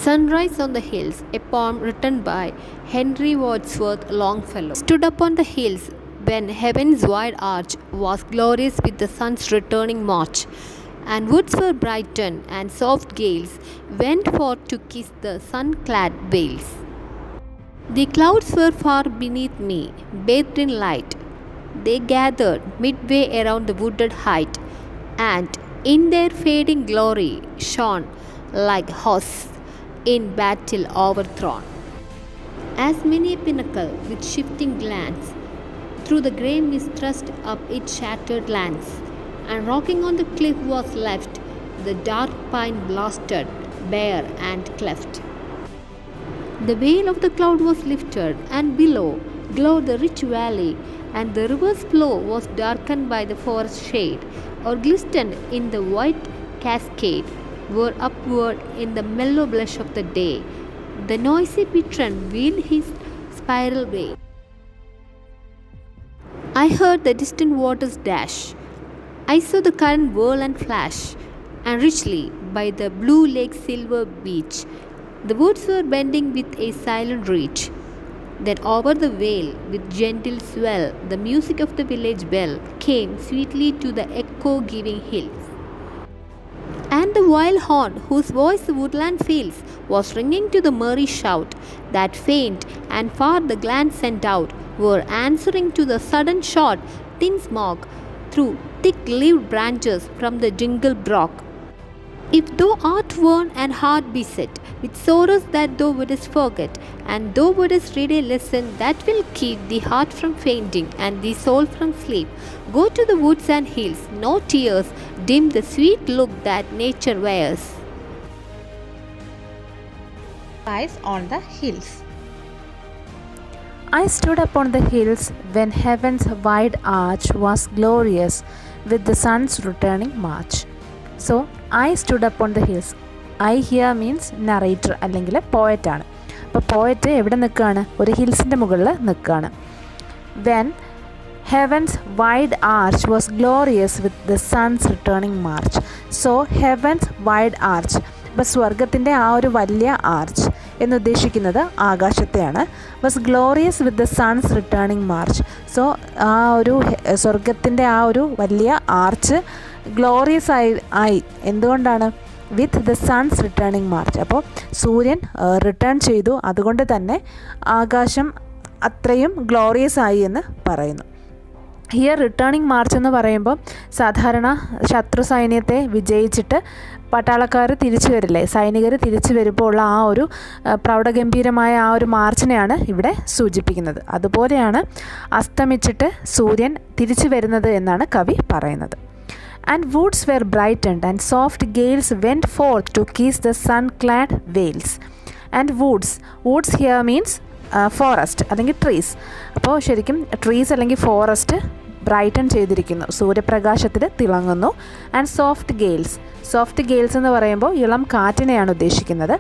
Sunrise on the Hills, a poem written by Henry Wadsworth Longfellow, stood upon the hills when heaven's wide arch was glorious with the sun's returning march, and woods were brightened, and soft gales went forth to kiss the sun-clad vales. The clouds were far beneath me, bathed in light. They gathered midway around the wooded height, and in their fading glory shone like hosts in battle overthrown. As many a pinnacle with shifting glance through the grey mist thrust up its shattered lance, and rocking on the cliff was left the dark pine blasted, bare and cleft. The veil of the cloud was lifted, and below glowed the rich valley, and the river's flow was darkened by the forest shade, or glistened in the white cascade, were upward in the mellow blush of the day. The noisy bittern wheeled his spiral way. I heard the distant waters dash. I saw the current whirl and flash, and richly by the blue lake's silver beach, the woods were bending with a silent reach. Then over the vale, with gentle swell, the music of the village bell came sweetly to the echo-giving hills. And the wild horn, whose voice the woodland feels, was ringing to the merry shout that faint and far the glance sent out, were answering to the sudden shot, thin smoke through thick-leaved branches from the jingle brook. If thou art worn and heart beset with sorrows that thou wouldst forget, and thou wouldst read a lesson that will keep the heart from fainting and the soul from sleep, go to the woods and hills, no tears dim the sweet look that nature wears. Eyes on the hills. I stood upon the hills when heaven's wide arch was glorious with the sun's returning march. So, I stood upon the hills. I here means narrator അല്ലെങ്കിൽ പോയറ്റാണ്. അപ്പോൾ poet എവിടെ നിൽക്കുകയാണ്? ഒരു ഹിൽസിൻ്റെ മുകളിൽ നിൽക്കുകയാണ്. When heavens wide arch was glorious with the sun's returning march. So heavens wide arch, അപ്പോൾ സ്വർഗത്തിൻ്റെ ആ ഒരു വലിയ ആർച്ച് എന്നുദ്ദേശിക്കുന്നത് ആകാശത്തെയാണ്. Was glorious with the sun's returning march. So ആ ഒരു സ്വർഗത്തിൻ്റെ ആ ഒരു വലിയ ആർച്ച് ഗ്ലോറിയസ് ആയി എന്തുകൊണ്ടാണ്? വിത്ത് ദ സൺസ് റിട്ടേണിംഗ് മാർച്ച്. അപ്പോൾ സൂര്യൻ റിട്ടേൺ ചെയ്തു, അതുകൊണ്ട് തന്നെ ആകാശം അത്രയും ഗ്ലോറിയസ് ആയി എന്ന് പറയുന്നു. ഹിയർ റിട്ടേണിംഗ് മാർച്ച് എന്ന് പറയുമ്പോൾ സാധാരണ ശത്രു സൈന്യത്തെ വിജയിച്ചിട്ട് പട്ടാളക്കാർ തിരിച്ചു വരില്ലേ, സൈനികർ തിരിച്ചു വരുമ്പോൾ ഉള്ള ആ ഒരു പ്രൗഢഗംഭീരമായ ആ ഒരു മാർച്ചിനെയാണ് ഇവിടെ സൂചിപ്പിക്കുന്നത്. അതുപോലെയാണ് അസ്തമിച്ചിട്ട് സൂര്യൻ തിരിച്ചു വരുന്നത് എന്നാണ് കവി പറയുന്നത്. And woods were brightened, and soft gales went forth to kiss the sun-clad vales. And woods here means forest അല്ലെങ്കിൽ ട്രീസ്. അപ്പോൾ ശരിക്കും ട്രീസ് അല്ലെങ്കിൽ ഫോറസ്റ്റ് ബ്രൈറ്റൺ ചെയ്തിരിക്കുന്നു, സൂര്യപ്രകാശത്തിൽ തിളങ്ങുന്നു. ആൻഡ് സോഫ്റ്റ് ഗെയിൽസ് എന്ന് പറയുമ്പോൾ ഇളം കാറ്റിനെയാണ് ഉദ്ദേശിക്കുന്നത്.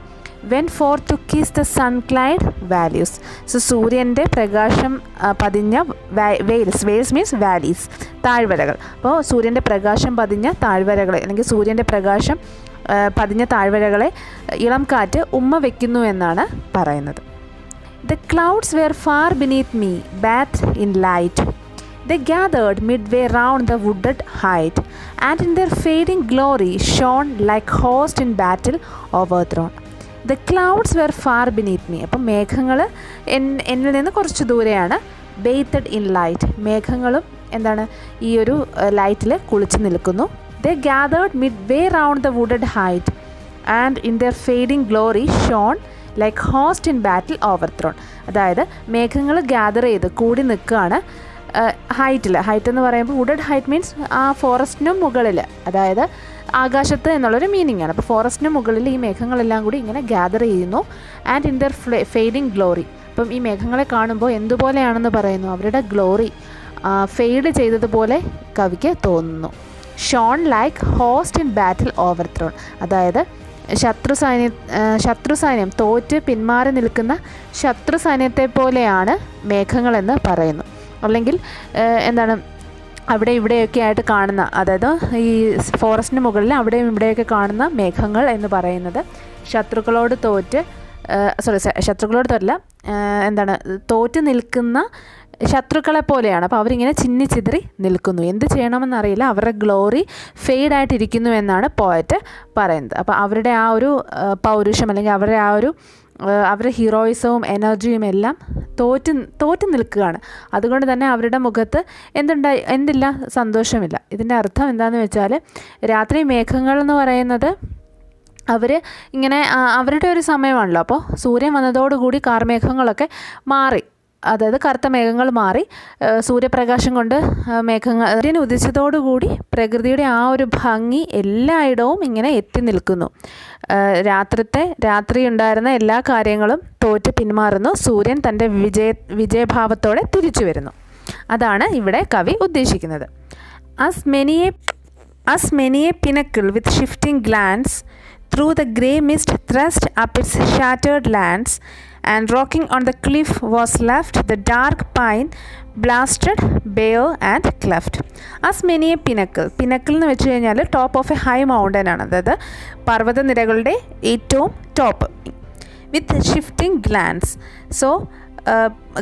When forth to kiss the sunclad values. So സൂര്യൻ്റെ പ്രകാശം പതിഞ്ഞ വെയിൽസ് മീൻസ് വാലീസ്, താഴ്വരകൾ. അപ്പോൾ സൂര്യൻ്റെ പ്രകാശം പതിഞ്ഞ താഴ്വരകളെ അല്ലെങ്കിൽ സൂര്യൻ്റെ പ്രകാശം പതിഞ്ഞ താഴ്വരകളെ ഇളം കാറ്റ് ഉമ്മ വയ്ക്കുന്നു എന്നാണ് പറയുന്നത്. The clouds were far beneath me, bathed in light. They gathered midway round the wooded height, and in their fading glory shone like hosts in battle overthrown. The clouds were far beneath me. അപ്പം മേഘങ്ങൾ എന്നിൽ നിന്ന് കുറച്ച് ദൂരെയാണ്. bathed in light, മേഘങ്ങളും എന്താണ് ഈ ഒരു ലൈറ്റിൽ കുളിച്ച് നിൽക്കുന്നു. They gathered midway round the wooded height, and in their fading glory shone like host in battle overthrown. അതായത് മേഘങ്ങൾ ഗ്യാദർ ചെയ്ത് കൂടി നിൽക്കുകയാണ് ഹൈറ്റ് എന്ന് പറയുമ്പോൾ വുഡഡ് ഹൈറ്റ് മീൻസ് ആ ഫോറസ്റ്റിനും മുകളിൽ, അതായത് ആകാശത്ത് എന്നുള്ളൊരു മീനിങ് ആണ്. അപ്പോൾ ഫോറസ്റ്റിന് മുകളിൽ ഈ മേഘങ്ങളെല്ലാം കൂടി ഇങ്ങനെ ഗ്യാദർ ചെയ്യുന്നു. And in there fading glory. അപ്പം ഈ മേഘങ്ങളെ കാണുമ്പോൾ എന്തുപോലെയാണെന്ന് പറയുന്നു? അവരുടെ ഗ്ലോറി ഫെയ്ഡ് ചെയ്തതുപോലെ കവിക്ക് തോന്നുന്നു. Shone like host in battle overthrown. അതായത് ശത്രു സൈന്യം തോറ്റ് പിന്മാറി നിൽക്കുന്ന ശത്രു സൈന്യത്തെ പോലെയാണ് മേഘങ്ങളെന്ന് പറയുന്നു. അല്ലെങ്കിൽ എന്താണ് അവിടെ ഇവിടെയൊക്കെ ആയിട്ട് കാണുന്ന, അതായത് ഈ ഫോറസ്റ്റിന് മുകളിൽ അവിടെയും ഇവിടെയൊക്കെ കാണുന്ന മേഘങ്ങൾ എന്ന് പറയുന്നത് ശത്രുക്കളോട് തോറ്റ് നിൽക്കുന്ന ശത്രുക്കളെ പോലെയാണ്. അപ്പോൾ അവരിങ്ങനെ ചിന്നിച്ചിതറി നിൽക്കുന്നു. എന്ത് ചെയ്യണമെന്നറിയില്ല, അവരുടെ ഗ്ലോറി ഫെയ്ഡായിട്ടിരിക്കുന്നു എന്നാണ് പോയറ്റ് പറയുന്നത്. അപ്പോൾ അവരുടെ ആ ഒരു പൗരുഷം അല്ലെങ്കിൽ അവരുടെ ഹീറോയിസവും എനർജിയും എല്ലാം തോറ്റ് നിൽക്കുകയാണ്. അതുകൊണ്ട് തന്നെ അവരുടെ മുഖത്ത് എന്തില്ല, സന്തോഷമില്ല. ഇതിൻ്റെ അർത്ഥം എന്താണെന്ന് വെച്ചാൽ, രാത്രി മേഘങ്ങൾ എന്ന് പറയുന്നത് അവർ ഇങ്ങനെ അവരുടെ ഒരു സമയമാണല്ലോ. അപ്പോൾ സൂര്യൻ വന്നതോടുകൂടി കാർമേഘങ്ങളൊക്കെ മാറി, അതായത് കറുത്ത മേഘങ്ങൾ മാറി സൂര്യപ്രകാശം കൊണ്ട് സൂര്യൻ ഉദിച്ചതോടുകൂടി പ്രകൃതിയുടെ ആ ഒരു ഭംഗി എല്ലായിടവും ഇങ്ങനെ എത്തി നിൽക്കുന്നു. രാത്രി ഉണ്ടായിരുന്ന എല്ലാ കാര്യങ്ങളും തോറ്റ് പിന്മാറുന്നു. സൂര്യൻ തൻ്റെ വിജയഭാവത്തോടെ തിരിച്ചു വരുന്നു. അതാണ് ഇവിടെ കവി ഉദ്ദേശിക്കുന്നത്. As many a pinnacle with shifting glance through the grey mist thrust up its shattered lands, and rocking on the cliff was left the dark pine, blasted, bare and cleft. As many a pinnacle എന്ന് വെച്ച് കഴിഞ്ഞാൽ top of A high mountain ആണ്, അതായത് പർവ്വതനിരകളുടെ ഏറ്റവും top. വിത്ത് shifting glance, so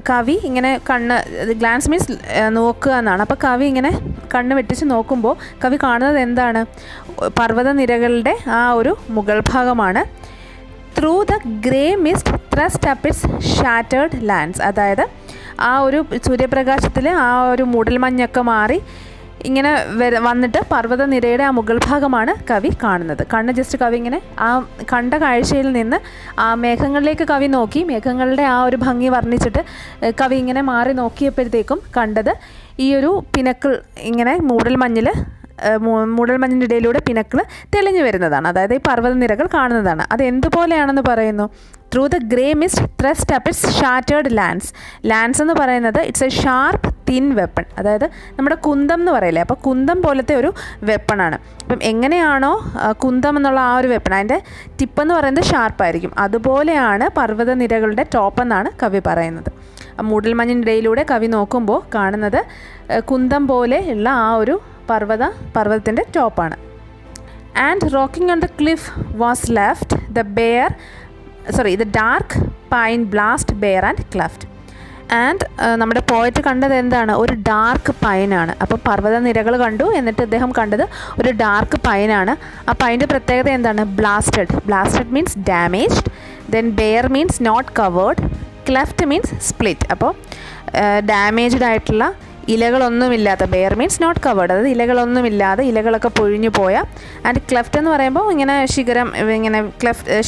കവി ഇങ്ങനെ glance means നോക്കുക എന്നാണ്. അപ്പോൾ കവി ഇങ്ങനെ കണ്ണ് വെട്ടിച്ച് നോക്കുമ്പോൾ കവി കാണുന്നത് എന്താണ്? പർവ്വതനിരകളുടെ ആ ഒരു മുകൾ ഭാഗമാണ്. Through the grey mist thrust up it's shattered lands, അതായത് ആ ഒരു സൂര്യപ്രകാശത്തിൽ ആ ഒരു മൂടൽമഞ്ഞൊക്കെ മാറി ഇങ്ങനെ വന്നിട്ട് പർവ്വതനിരയുടെ ആ മുകൾ ഭാഗമാണ് കവി കാണുന്നത്. കവി ഇങ്ങനെ ആ കണ്ട കാഴ്ചയിൽ നിന്ന് ആ മേഘങ്ങളിലേക്ക് കവി നോക്കി. മേഘങ്ങളുടെ ആ ഒരു ഭംഗി വർണ്ണിച്ചിട്ട് കവി ഇങ്ങനെ മാറി നോക്കിയപ്പോഴത്തേക്കും കണ്ടത് ഈ ഒരു പിനക്കിൾ, ഇങ്ങനെ മൂടൽമഞ്ഞിൻ്റെ ഇടയിലൂടെ പിനക്കിൾ തെളിഞ്ഞു വരുന്നതാണ്, അതായത് ഈ പർവ്വതനിരകൾ കാണുന്നതാണ്. അത് എന്തുപോലെയാണെന്ന് പറയുന്നു? Through the grey mist thrust up it's shattered lands എന്ന് പറയുന്നത് it's A sharp thin weapon, അതായത് നമ്മുടെ കുന്തം എന്ന് പറയില്ലേ, അപ്പോൾ കുന്തം പോലത്തെ ഒരു വെപ്പണാണ്. അപ്പം എങ്ങനെയാണോ കുന്തം എന്നുള്ള ആ ഒരു വെപ്പൺ, അതിൻ്റെ ടിപ്പെന്ന് പറയുന്നത് ഷാർപ്പായിരിക്കും, അതുപോലെയാണ് പർവ്വതനിരകളുടെ ടോപ്പ് എന്നാണ് കവി പറയുന്നത്. മൂടൽമഞ്ഞിൻ്റെ ഇടയിലൂടെ കവി നോക്കുമ്പോൾ കാണുന്നത് കുന്തം പോലെ ഉള്ള ആ ഒരു പർവ്വതത്തിൻ്റെ ടോപ്പാണ്. And rocking on the cliff was left the dark pine, blast, bare and cleft. ആൻഡ് നമ്മുടെ പോയറ്റ് കണ്ടത് എന്താണ്? ഒരു ഡാർക്ക് പൈനാണ്. അപ്പോൾ പർവ്വതനിരകൾ കണ്ടു, എന്നിട്ട് അദ്ദേഹം കണ്ടത് ഒരു ഡാർക്ക് പൈനാണ്. ആ പൈൻ്റെ പ്രത്യേകത എന്താണ്? Blasted means damaged, then bare means not covered, cleft means split. അപ്പോൾ ഡാമേജ്ഡ് ആയിട്ടുള്ള ഇലകളൊന്നുമില്ലാത്ത, ബെയർ മീൻസ് നോട്ട് കവേർഡ്, അതായത് ഇലകളൊന്നുമില്ലാതെ ഇലകളൊക്കെ പൊഴിഞ്ഞു പോയ. ആൻഡ് ക്ലെഫ്റ്റ് എന്ന് പറയുമ്പോൾ ഇങ്ങനെ ശിഖരം ഇങ്ങനെ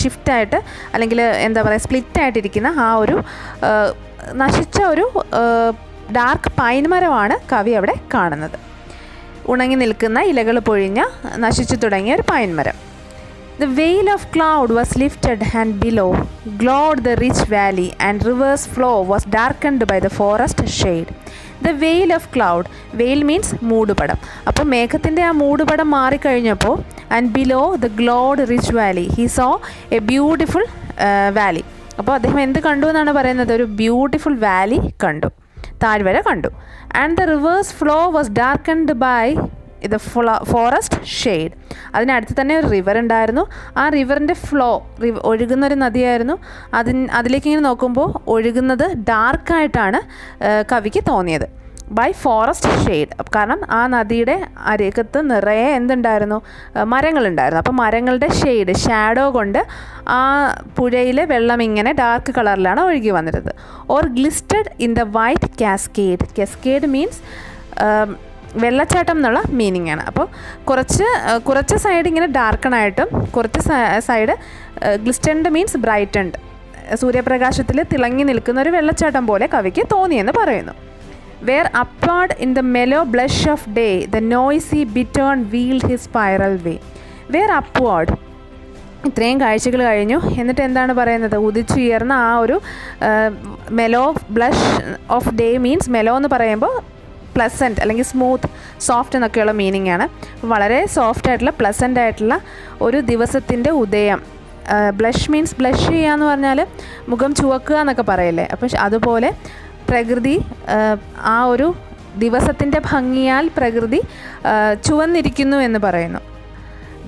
ഷിഫ്റ്റായിട്ട് അല്ലെങ്കിൽ എന്താ പറയുക സ്പ്ലിറ്റായിട്ടിരിക്കുന്ന ആ ഒരു നശിച്ച ഒരു ഡാർക്ക് പൈൻ മരമാണ് കവി അവിടെ കാണുന്നത്. ഉണങ്ങി നിൽക്കുന്ന, ഇലകൾ പൊഴിഞ്ഞ, നശിച്ചു തുടങ്ങിയ ഒരു പൈൻ മരം. The veil of cloud was lifted, and below glowed the rich valley, and river's flow was darkened by the forest shade. The veil of cloud, veil means മൂടുപടം. അപ്പോൾ മേഘത്തിൻ്റെ ആ മൂടുപടം മാറിക്കഴിഞ്ഞപ്പോൾ and below the glowed rich valley, he saw a beautiful valley. അപ്പോൾ അദ്ദേഹം എന്ത് കണ്ടു എന്നാണ് പറയുന്നത്? ഒരു ബ്യൂട്ടിഫുൾ വാലി കണ്ടു, താഴ്വര കണ്ടു. And the rivers flow was darkened by ഇത് ഫോറസ്റ്റ് ഷെയ്ഡ്. അതിനടുത്ത് തന്നെ ഒരു റിവർ ഉണ്ടായിരുന്നു. ആ റിവറിൻ്റെ ഒഴുകുന്നൊരു നദിയായിരുന്നു. അതിലേക്ക് ഇങ്ങനെ നോക്കുമ്പോൾ ഒഴുകുന്നത് ഡാർക്കായിട്ടാണ് കവിക്ക് തോന്നിയത്. ബൈ ഫോറസ്റ്റ് ഷെയ്ഡ്, കാരണം ആ നദിയുടെ അരികത്ത് നിറയെ എന്തുണ്ടായിരുന്നു? മരങ്ങളുണ്ടായിരുന്നു. അപ്പോൾ മരങ്ങളുടെ ഷാഡോ കൊണ്ട് ആ പുഴയിലെ വെള്ളം ഇങ്ങനെ ഡാർക്ക് കളറിലാണ് ഒഴുകി വന്നിരുന്നത്. Or glistened in the white cascade means വെള്ളച്ചാട്ടം എന്നുള്ള മീനിങ് ആണ്. അപ്പോൾ കുറച്ച് സൈഡ് ഇങ്ങനെ ഡാർക്കണായിട്ടും കുറച്ച് സൈഡ് ഗ്ലിസ്റ്റൻഡ് മീൻസ് ബ്രൈറ്റൻഡ്, സൂര്യപ്രകാശത്തിൽ തിളങ്ങി നിൽക്കുന്ന ഒരു വെള്ളച്ചാട്ടം പോലെ കവിക്ക് തോന്നിയെന്ന് പറയുന്നു. Where upward in the mellow blush of day the noisy bittern wheeled his spiral way. Where upward, ഇത്രയും കാഴ്ചകൾ കഴിഞ്ഞു. എന്നിട്ട് എന്താണ് പറയുന്നത്? ഉദിച്ചുയർന്ന ആ ഒരു mellow blush off day means mellow എന്ന് പറയുമ്പോൾ പ്ലസൻറ്റ് അല്ലെങ്കിൽ സ്മൂത്ത്, സോഫ്റ്റ് എന്നൊക്കെയുള്ള മീനിങ് ആണ്. വളരെ സോഫ്റ്റ് ആയിട്ടുള്ള പ്ലസൻ്റ് ആയിട്ടുള്ള ഒരു ദിവസത്തിൻ്റെ ഉദയം. ബ്ലഷ് മീൻസ് ബ്ലഷ് ചെയ്യുക എന്ന് പറഞ്ഞാൽ മുഖം ചുവക്കുക എന്നൊക്കെ പറയില്ലേ. അപ്പോൾ അതുപോലെ പ്രകൃതി ആ ഒരു ദിവസത്തിൻ്റെ ഭംഗിയാൽ പ്രകൃതി ചുവന്നിരിക്കുന്നു എന്ന് പറയുന്നു.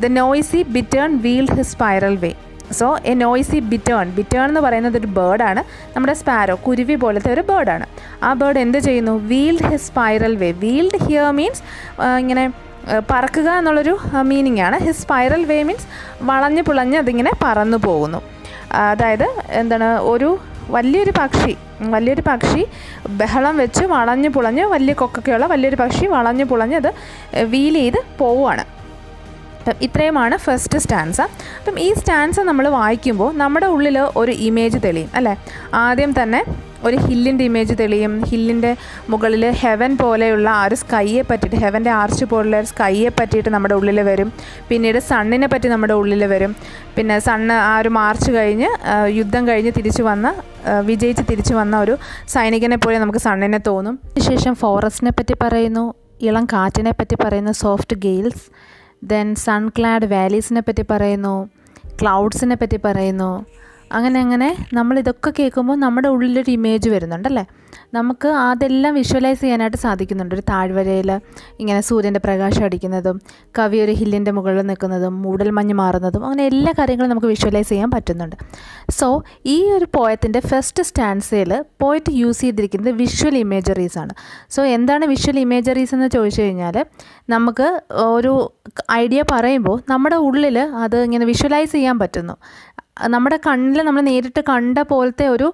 The noisy bittern wheeled his spiral way. So a noisy bittern എന്ന് പറയുന്നത് ഒരു ബേർഡാണ്. നമ്മുടെ സ്പാരോ, കുരുവി പോലത്തെ ഒരു ബേർഡാണ്. ആ ബേർഡ് എന്ത് ചെയ്യുന്നു? Wheeled his spiral way. Wheeled here means ഇങ്ങനെ പറക്കുക എന്നുള്ളൊരു മീനിങ് ആണ്. ഹിസ് സ്പൈറൽ വേ മീൻസ് വളഞ്ഞ് പുളഞ്ഞ് അതിങ്ങനെ പറന്നു പോകുന്നു. അതായത് എന്താണ്, ഒരു വലിയൊരു പക്ഷി ബഹളം വെച്ച് വളഞ്ഞു പുളഞ്ഞ്, വലിയ കൊക്കൊക്കെയുള്ള വലിയൊരു പക്ഷി വളഞ്ഞു പുളഞ്ഞ് അത് വീൽ ചെയ്ത് പോവുകയാണ്. അപ്പം ഇത്രയുമാണ് ഫസ്റ്റ് സ്റ്റാൻസ. അപ്പം ഈ സ്റ്റാൻസ നമ്മൾ വായിക്കുമ്പോൾ നമ്മുടെ ഉള്ളിൽ ഒരു ഇമേജ് തെളിയും അല്ലേ. ആദ്യം തന്നെ ഒരു ഹില്ലിൻ്റെ ഇമേജ് തെളിയും. ഹില്ലിൻ്റെ മുകളിൽ ഹെവൻ പോലെയുള്ള ആ ഒരു സ്കൈയെ പറ്റിയിട്ട്, ഹെവൻ്റെ ആർച്ച് പോലുള്ള ഒരു സ്കൈയെ പറ്റിയിട്ട് നമ്മുടെ ഉള്ളിൽ വരും. പിന്നീട് സണ്ണിനെ പറ്റി നമ്മുടെ ഉള്ളിൽ വരും. പിന്നെ സണ്ണ് ആ ഒരു മാർച്ച് കഴിഞ്ഞ് യുദ്ധം കഴിഞ്ഞ് വിജയിച്ച് തിരിച്ചു വന്ന ഒരു സൈനികനെ പോലെ നമുക്ക് സണ്ണിനെ തോന്നും. അതിനുശേഷം ഫോറസ്റ്റിനെ പറ്റി പറയുന്നു, ഇളം കാറ്റിനെ പറ്റി പറയുന്നു, സോഫ്റ്റ് ഗെയിൽസ്. ദെൻ സൺ ക്ലാഡ് വാലീസിനെ പറ്റി പറയുന്നു, ക്ലൗഡ്സിനെ പറ്റി പറയുന്നു. അങ്ങനെ നമ്മളിതൊക്കെ കേൾക്കുമ്പോൾ നമ്മുടെ ഉള്ളിലൊരു ഇമേജ് വരുന്നുണ്ടല്ലേ. നമുക്ക് അതെല്ലാം വിഷ്വലൈസ് ചെയ്യാനായിട്ട് സാധിക്കുന്നുണ്ട്. ഒരു താഴ്വരയിൽ ഇങ്ങനെ സൂര്യൻ്റെ പ്രകാശം അടിക്കുന്നതും, കവി ഒരു ഹില്ലിൻ്റെ മുകളിൽ നിൽക്കുന്നതും, മൂടൽമഞ്ഞ് മാറുന്നതും, അങ്ങനെ എല്ലാ കാര്യങ്ങളും നമുക്ക് വിഷ്വലൈസ് ചെയ്യാൻ പറ്റുന്നുണ്ട്. സോ ഈ ഒരു പോയത്തിൻ്റെ ഫസ്റ്റ് സ്റ്റാൻസയിൽ പോയറ്റ് യൂസ് ചെയ്തിരിക്കുന്നത് വിഷ്വൽ ഇമേജറീസ് ആണ്. സോ എന്താണ് വിഷ്വൽ ഇമേജറീസ് എന്ന് ചോദിച്ചു കഴിഞ്ഞാൽ, നമുക്ക് ഒരു ഐഡിയ പറയുമ്പോൾ നമ്മുടെ ഉള്ളിൽ അത് ഇങ്ങനെ വിഷ്വലൈസ് ചെയ്യാൻ പറ്റുന്നു. നമ്മുടെ കണ്ണിൽ നമ്മൾ നേരിട്ട് കണ്ട പോലത്തെ ഒരു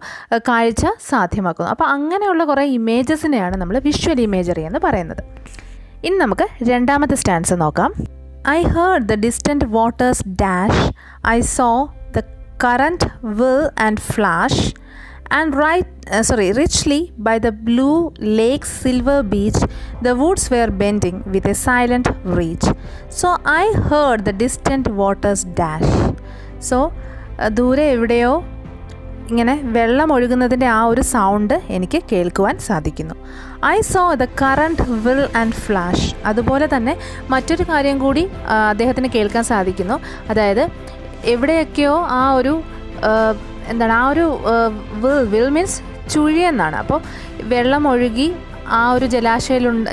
കാഴ്ച സാധ്യമാക്കുന്നു. അപ്പോൾ അങ്ങനെയുള്ള കുറേ ഇമേജസിനെയാണ് നമ്മൾ വിഷ്വൽ ഇമേജറി എന്ന് പറയുന്നത്. ഇനി നമുക്ക് രണ്ടാമത്തെ സ്റ്റാൻസ് നോക്കാം. I heard the distant waters dash, I so the current will and flash, and richly by the blue lake's silver beach, the woods were bending with a silent reach. So I heard the distant waters dash. So ദൂരെ എവിടെയോ ഇങ്ങനെ വെള്ളം ഒഴുകുന്നതിൻ്റെ ആ ഒരു sound എനിക്ക് കേൾക്കുവാൻ സാധിക്കുന്നു. I so the current will and flash. അതുപോലെ തന്നെ മറ്റൊരു കാര്യം കൂടി അദ്ദേഹത്തിന് കേൾക്കാൻ സാധിക്കുന്നു. അതായത് എവിടെയൊക്കെയോ ആ ഒരു ആ ഒരു വിൽ മീൻസ് ചുഴിയെന്നാണ്. അപ്പോൾ വെള്ളം ഒഴുകി ആ ഒരു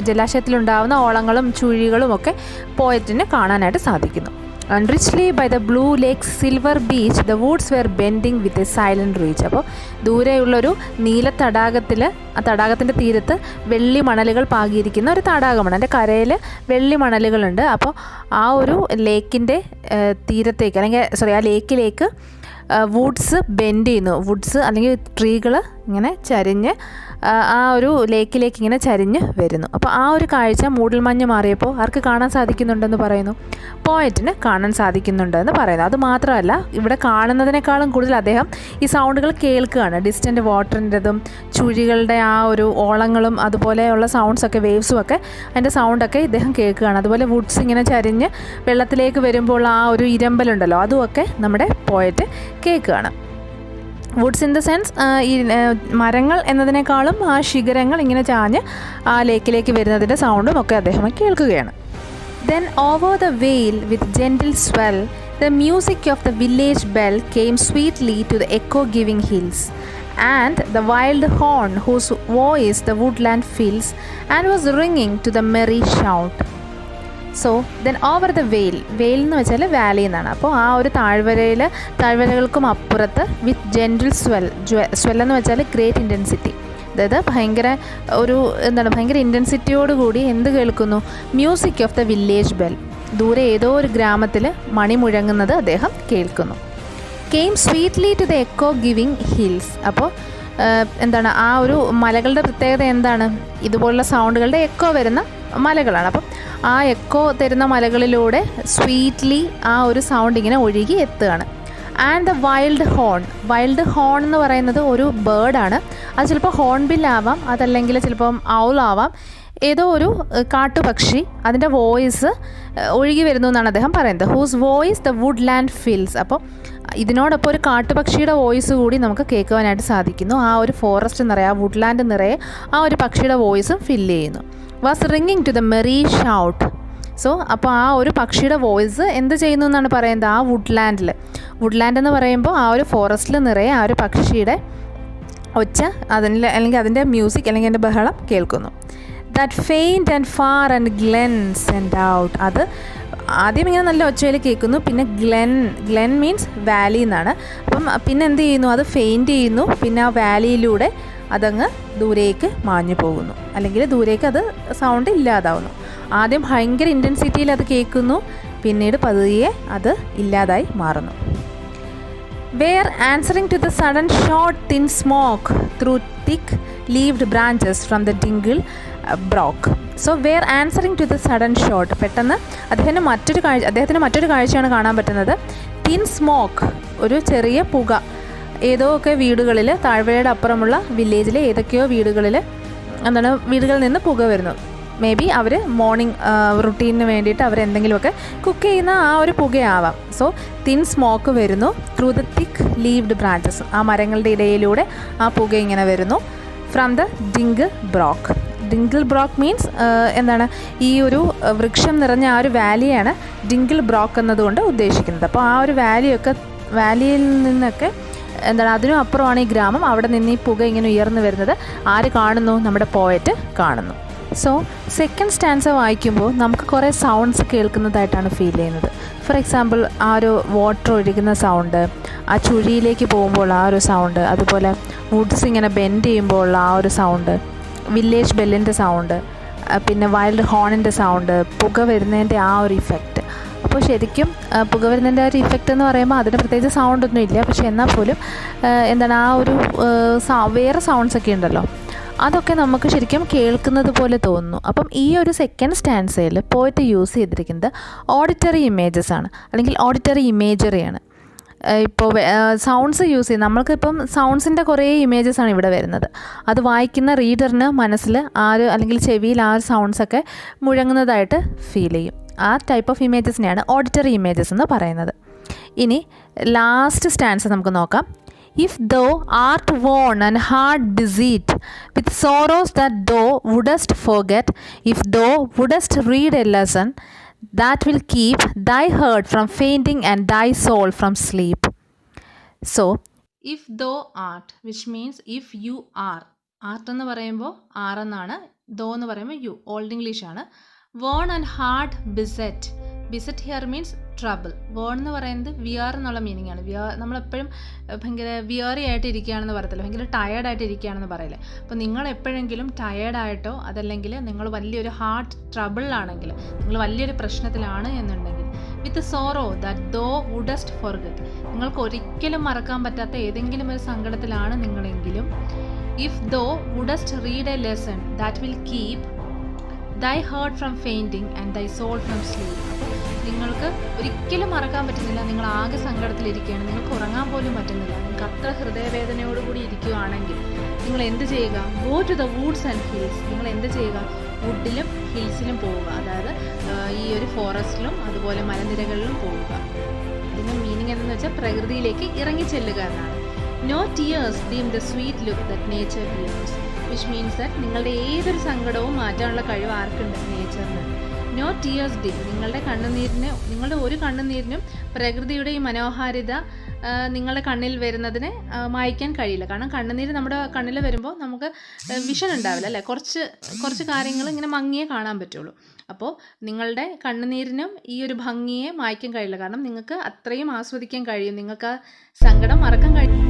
ജലാശയത്തിലുണ്ടാവുന്ന ഓളങ്ങളും ചുഴികളും ഒക്കെ പോയറ്റിന് കാണാനായിട്ട് സാധിക്കുന്നു. And richly by the blue lake's silver beach, the woods were bending with a silent reach. അപ്പോൾ ദൂരെയുള്ളൊരു നീല തടാകത്തിൽ, ആ തടാകത്തിൻ്റെ തീരത്ത് വെള്ളി മണലുകൾ പാകിയിരിക്കുന്ന ഒരു തടാകമാണ്. അതിൻ്റെ കരയിൽ വെള്ളി മണലുകളുണ്ട്. അപ്പോൾ ആ ഒരു ലേക്കിൻ്റെ തീരത്തേക്ക്, അല്ലെങ്കിൽ ആ ലേക്കിലേക്ക് വുഡ്സ് ബെൻഡ് ചെയ്യുന്നു. വുഡ്സ് അല്ലെങ്കിൽ ട്രീകൾ ഇങ്ങനെ ചരിഞ്ഞ് ആ ഒരു ലേക്കിലേക്ക് ഇങ്ങനെ ചരിഞ്ഞ് വരുന്നു. അപ്പോൾ ആ ഒരു കാഴ്ച മൂടൽമഞ്ഞ് മാറിയപ്പോൾ ആർക്ക് കാണാൻ സാധിക്കുന്നുണ്ടെന്ന് പറയുന്നു? പോയറ്റിന് കാണാൻ സാധിക്കുന്നുണ്ടെന്ന് പറയുന്നു. അത് മാത്രമല്ല, ഇവിടെ കാണുന്നതിനേക്കാളും കൂടുതൽ അദ്ദേഹം ഈ സൗണ്ടുകൾ കേൾക്കുകയാണ്. ഡിസ്റ്റൻറ്റ് വാട്ടറിൻ്റെതും ചുഴികളുടെ ആ ഒരു ഓളങ്ങളും അതുപോലെയുള്ള സൗണ്ട്സൊക്കെ, വേവ്സും ഒക്കെ, അതിൻ്റെ സൗണ്ടൊക്കെ ഇദ്ദേഹം കേൾക്കുകയാണ്. അതുപോലെ വുഡ്സ് ഇങ്ങനെ ചരിഞ്ഞ് വെള്ളത്തിലേക്ക് വരുമ്പോൾ ആ ഒരു ഇരമ്പലുണ്ടല്ലോ, അതുമൊക്കെ നമ്മുടെ പോയറ്റ് കേൾക്കുകയാണ്. വുഡ്സ് ഇൻ ദ സെൻസ് ഈ മരങ്ങൾ എന്നതിനേക്കാളും ആ ശിഖരങ്ങൾ ഇങ്ങനെ ചാഞ്ഞ് ആ ലേക്കിലേക്ക് വരുന്നതിൻ്റെ സൗണ്ടും ഒക്കെ അദ്ദേഹം കേൾക്കുകയാണ്. Then over the veil with gentle swell the music of the village bell came sweetly to the echo-giving hills, and the wild horn whose voice the woodland fills and was ringing to the merry shout. So then over the വെയിൽ എന്ന് വെച്ചാൽ Valley എന്നാണ്. അപ്പോൾ ആ ഒരു താഴ്വരകൾക്കും അപ്പുറത്ത് വിത്ത് gentle swell എന്ന് വെച്ചാൽ ഗ്രേറ്റ് ഇൻറ്റൻസിറ്റി, അതായത് ഭയങ്കര ഇൻറ്റൻസിറ്റിയോടുകൂടി എന്ത് കേൾക്കുന്നു? Music of the village bell. ദൂരെ ഏതോ ഒരു ഗ്രാമത്തിൽ മണി മുഴങ്ങുന്നത് അദ്ദേഹം കേൾക്കുന്നു. Came sweetly to the echo giving hills. അപ്പോൾ ആ ഒരു മലകളുടെ പ്രത്യേകത എന്താണ്? ഇതുപോലുള്ള സൗണ്ടുകളുടെ എക്കോ വരുന്ന മലകളാണ്. അപ്പം ആ എക്കോ തരുന്ന മലകളിലൂടെ സ്വീറ്റ്ലി ആ ഒരു സൗണ്ട് ഇങ്ങനെ ഒഴുകി എത്തുകയാണ്. ആൻഡ് ദ വൈൽഡ് ഹോൺ എന്ന് പറയുന്നത് ഒരു ബേർഡാണ്. അത് ചിലപ്പോൾ ഹോൺബില്ലാവാം, അതല്ലെങ്കിൽ ചിലപ്പം ഔളാവാം. ഏതോ ഒരു കാട്ടുപക്ഷി, അതിൻ്റെ വോയിസ് ഒഴുകി വരുന്നു എന്നാണ് അദ്ദേഹം പറയുന്നത്. Whose voice the woodland fills. അപ്പോൾ ഇതിനോടൊപ്പം ഒരു കാട്ടുപക്ഷിയുടെ വോയിസ് കൂടി നമുക്ക് കേൾക്കുവാനായിട്ട് സാധിക്കുന്നു. ആ ഒരു ഫോറസ്റ്റ് നിറയെ, ആ വുഡ്ലാൻഡ് നിറയെ ആ ഒരു പക്ഷിയുടെ വോയിസും ഫില്ല് ചെയ്യുന്നു. വാസ് റിങ്ങിങ് to the merry shout. So അപ്പോൾ ആ ഒരു പക്ഷിയുടെ വോയിസ് എന്ത് ചെയ്യുന്നു എന്നാണ് പറയുന്നത്? ആ വുഡ്ലാൻഡ് എന്ന് പറയുമ്പോൾ ആ ഒരു ഫോറസ്റ്റിൽ നിറയെ ആ ഒരു പക്ഷിയുടെ ഒച്ച അല്ലെങ്കിൽ അതിൻ്റെ മ്യൂസിക് അല്ലെങ്കിൽ അതിൻ്റെ ബഹളം കേൾക്കുന്നു. That faint and far and glen sent out. അത് ആദ്യം ഇങ്ങനെ നല്ല ഒച്ചയിൽ കേൾക്കുന്നു, പിന്നെ ഗ്ലെൻ മീൻസ് വാലി എന്നാണ്. അപ്പം പിന്നെ എന്ത് ചെയ്യുന്നു, അത് ഫെയിൻറ്റ് ചെയ്യുന്നു, പിന്നെ ആ വാലിയിലൂടെ അതങ്ങ് ദൂരേക്ക് മാഞ്ഞു പോകുന്നു, അല്ലെങ്കിൽ ദൂരേക്ക് അത് സൗണ്ട് ഇല്ലാതാവുന്നു. ആദ്യം ഭയങ്കര ഇൻറ്റൻസിറ്റിയിൽ അത് കേൾക്കുന്നു, പിന്നീട് പതുയെ അത് ഇല്ലാതായി മാറുന്നു. Where answering to the sudden short thin smoke through thick leaved branches from the dingle broke. So where answering to the sudden shot, പെട്ടെന്ന് അദ്ദേഹത്തിന് മറ്റൊരു കാഴ്ചയാണ് കാണാൻ പറ്റുന്നത്. തിൻ സ്മോക്ക്, ഒരു ചെറിയ പുക, ഏതോ ഒക്കെ വീടുകളിൽ, താഴ്വരയുടെ അപ്പുറമുള്ള വില്ലേജിലെ ഏതൊക്കെയോ വീടുകളിൽ വീടുകളിൽ നിന്ന് പുക വരുന്നു. മേ ബി അവർ മോർണിംഗ് റുട്ടീനിന് വേണ്ടിയിട്ട് അവരെന്തെങ്കിലുമൊക്കെ കുക്ക് ചെയ്യുന്ന ആ ഒരു പുകയാവാം. സോ തിൻ സ്മോക്ക് വരുന്നു through the thick lived branches, ആ മരങ്ങളുടെ ഇടയിലൂടെ ആ പുക ഇങ്ങനെ വരുന്നു. ഫ്രം ദ ഡിങ്കിൾ ബ്രോക്ക് മീൻസ് എന്താണ്, ഈ ഒരു വൃക്ഷം നിറഞ്ഞ ആ ഒരു വാലിയാണ് ഡിങ്കിൾ ബ്രോക്ക് എന്നതുകൊണ്ട് ഉദ്ദേശിക്കുന്നത്. അപ്പോൾ ആ ഒരു വാലിയിൽ നിന്നൊക്കെ എന്താണ്, അതിനും അപ്പുറമാണ് ഈ ഗ്രാമം. അവിടെ നിന്ന് ഈ പുക ഇങ്ങനെ ഉയർന്നു വരുന്നത് ആര് കാണുന്നു? നമ്മുടെ പോയറ്റ് കാണുന്നു. സോ സെക്കൻഡ് സ്റ്റാൻസ വായിക്കുമ്പോൾ നമുക്ക് കുറേ സൗണ്ട്സ് കേൾക്കുന്നതായിട്ടാണ് ഫീൽ ചെയ്യുന്നത്. ഫോർ എക്സാമ്പിൾ, ആ ഒരു വാട്ടർ ഒഴുകുന്ന സൗണ്ട്, ആ ചുഴിയിലേക്ക് പോകുമ്പോൾ ആ ഒരു സൗണ്ട്, അതുപോലെ വുഡ്സ് ഇങ്ങനെ ബെൻഡ് ചെയ്യുമ്പോൾ ആ ഒരു സൗണ്ട്, വില്ലേജ് ബെല്ലിൻ്റെ സൗണ്ട്, പിന്നെ വൈൽഡ് ഹോണിൻ്റെ സൗണ്ട്, പുക വരുന്നതിൻ്റെ ആ ഒരു ഇഫക്റ്റ്. അപ്പോൾ ശരിക്കും പുക വരുന്നതിൻ്റെ ആ ഒരു ഇഫക്റ്റ് എന്ന് പറയുമ്പോൾ അതിന് പ്രത്യേകിച്ച് സൗണ്ടൊന്നും ഇല്ല, പക്ഷേ എന്നാൽ പോലും എന്താണ്, ആ ഒരു വേറെ സൗണ്ട്സൊക്കെ ഉണ്ടല്ലോ, അതൊക്കെ നമുക്ക് ശരിക്കും കേൾക്കുന്നത് പോലെ തോന്നുന്നു. അപ്പം ഈ ഒരു സെക്കൻഡ് സ്റ്റാൻസയിൽ പോയിട്ട് യൂസ് ചെയ്തിരിക്കുന്നത് ഓഡിറ്ററി ഇമേജസ് ആണ്, അല്ലെങ്കിൽ ഓഡിറ്ററി ഇമേജറിയാണ്. ഇപ്പോൾ സൗണ്ട്സ് യൂസ് ചെയ്യും, നമ്മൾക്കിപ്പം സൗണ്ട്സിൻ്റെ കുറേ ഇമേജസ് ആണ് ഇവിടെ വരുന്നത്. അത് വായിക്കുന്ന റീഡറിന് മനസ്സിൽ അല്ലെങ്കിൽ ചെവിയിൽ ആ ഒരു സൗണ്ട്സൊക്കെ മുഴങ്ങുന്നതായിട്ട് ഫീൽ ചെയ്യും. ആ ടൈപ്പ് ഓഫ് ഇമേജസിനെയാണ് ഓഡിറ്ററി ഇമേജസ് എന്ന് പറയുന്നത്. ഇനി ലാസ്റ്റ് സ്റ്റാൻസ് നമുക്ക് നോക്കാം. If thou art worn and heart beset with sorrows that thou wouldest forget, if thou wouldest read a lesson that will keep thy heart from fainting and thy soul from sleep. So, if thou art, which means if you are. Art എന്ന് പറയുമ്പോൾ R എന്നാണ്, thou എന്ന് പറയുമ്പോൾ you, old English ആണ്. worn and heart beset here means trouble. Worn എന്ന് പറയുന്നത് wear എന്നുള്ള meaning ആണ്. നമ്മളെപ്പോഴും ഭയങ്കര വിയറി ആയിട്ട് ഇരിക്കുകയാണെന്ന് പറയത്തില്ല, ഭയങ്കര ടയേർഡായിട്ട് ഇരിക്കുകയാണെന്ന് പറയില്ലേ. അപ്പോൾ നിങ്ങൾ എപ്പോഴെങ്കിലും ടയേർഡായിട്ടോ അതല്ലെങ്കിൽ നിങ്ങൾ വലിയൊരു ഹാർട്ട് ട്രബിളിലാണെങ്കിൽ, നിങ്ങൾ വലിയൊരു പ്രശ്നത്തിലാണ് എന്നുണ്ടെങ്കിൽ, with sorrow that thou wouldst forget, നിങ്ങൾക്ക് ഒരിക്കലും മറക്കാൻ പറ്റാത്ത ഏതെങ്കിലും ഒരു സങ്കടത്തിലാണ് നിങ്ങളെങ്കിലും, if thou wouldst read a lesson that will keep thy heart from fainting and thy soul from sleep. അപ്പോൾ നിങ്ങൾക്ക് ഒരിക്കലും മറക്കാൻ പറ്റുന്നില്ല, നിങ്ങൾ ആകെ സങ്കടത്തിലിരിക്കുകയാണ്, നിങ്ങൾക്ക് ഉറങ്ങാൻ പോലും പറ്റുന്നില്ല, നിങ്ങൾക്ക് അത്ര ഹൃദയവേദനയോടുകൂടി ഇരിക്കുകയാണെങ്കിൽ നിങ്ങൾ എന്ത് ചെയ്യുക? Go to the woods and hills. നിങ്ങൾ എന്ത് ചെയ്യുക? വുഡിലും ഹിൽസിലും പോവുക, അതായത് ഈ ഒരു ഫോറസ്റ്റിലും അതുപോലെ മലനിരകളിലും പോവുക. ഇതിൻ്റെ മീനിങ് എന്തെന്ന് വെച്ചാൽ പ്രകൃതിയിലേക്ക് ഇറങ്ങിച്ചെല്ലുക എന്നാണ്. No tears dim the sweet look that nature gives, which means that നിങ്ങളുടെ ഏതൊരു സങ്കടവും മാറ്റാനുള്ള കഴിവ് ആർക്കുണ്ട്? നേച്ചറിന്. നോ ടിയേഴ്സ് ഡീം, നിങ്ങളുടെ ഒരു കണ്ണുനീരിനും പ്രകൃതിയുടെ ഈ മനോഹാരിത നിങ്ങളുടെ കണ്ണിൽ വരുന്നതിനെ മായ്ക്കാൻ കഴിയില്ല. കാരണം കണ്ണുനീര് നമ്മുടെ കണ്ണിൽ വരുമ്പോൾ നമുക്ക് വിഷൻ ഉണ്ടാവില്ല അല്ലേ, കുറച്ച് കാര്യങ്ങൾ ഇങ്ങനെ മങ്ങിയേ കാണാൻ പറ്റുള്ളൂ. അപ്പോൾ നിങ്ങളുടെ കണ്ണുനീരിനും ഈ ഒരു ഭംഗിയെ മായ്ക്കാൻ കഴിയില്ല, കാരണം നിങ്ങൾക്ക് അത്രയും ആസ്വദിക്കാൻ കഴിയും, നിങ്ങൾക്ക് ആ സങ്കടം മറക്കാൻ കഴിയും.